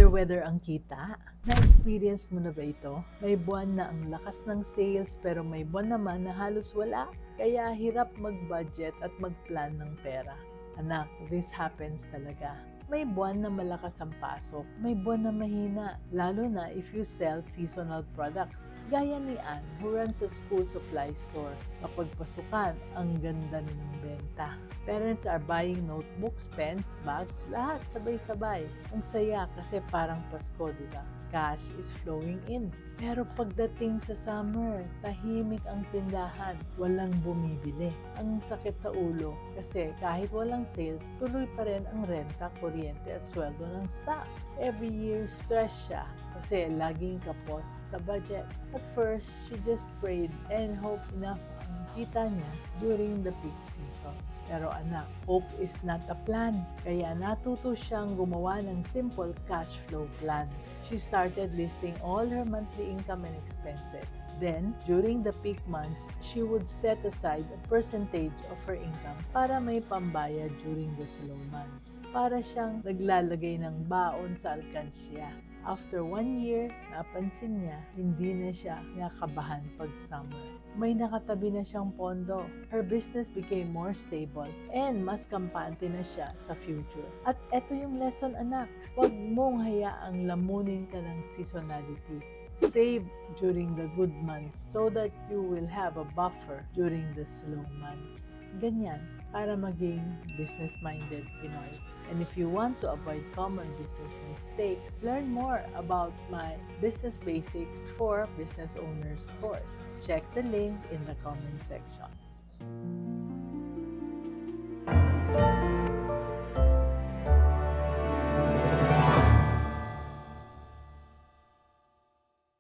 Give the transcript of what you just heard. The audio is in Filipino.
fair weather ang kita? Na-experience mo na ba ito? May buwan na ang lakas ng sales pero may buwan naman na halos wala. Kaya hirap mag-budget at mag-plan ng pera. Anak, this happens talaga. May buwan na malakas ang pasok, may buwan na mahina, lalo na if you sell seasonal products. Gaya ni Anne, who runs a school supply store. Kapag pasukan, ang ganda ng benta. Parents are buying notebooks, pens, bags, lahat sabay-sabay. Ang saya kasi parang Pasko, di ba? Cash is flowing in. Pero pagdating sa summer, tahimik ang tindahan, walang bumibili. Ang sakit sa ulo kasi kahit walang sales, tuloy pa rin ang renta, kuryente at sweldo ng staff. Every year, stress siya kasi laging kapos sa budget. At first, she just prayed and hoped enough ang kita niya during the peak season. Pero anak, hope is not a plan. Kaya natuto siyang gumawa ng simple cash flow plan. She started listing all her monthly income and expenses. Then, during the peak months, she would set aside a percentage of her income para may pambayad during the slow months. Para siyang naglalagay ng baon sa alkansya. After 1 year, napansin niya, hindi na siya nakabahan pag summer. May nakatabi na siyang pondo. Her business became more stable and mas kampante na siya sa future. At eto yung lesson, anak. Huwag mong hayaang lamunin ka ng seasonality. Save during the good months so that you will have a buffer during the slow months. Ganyan, para maging business-minded Pinoy. And if you want to avoid common business mistakes, learn more about my Business Basics for Business Owners course. Check the link in the comment section.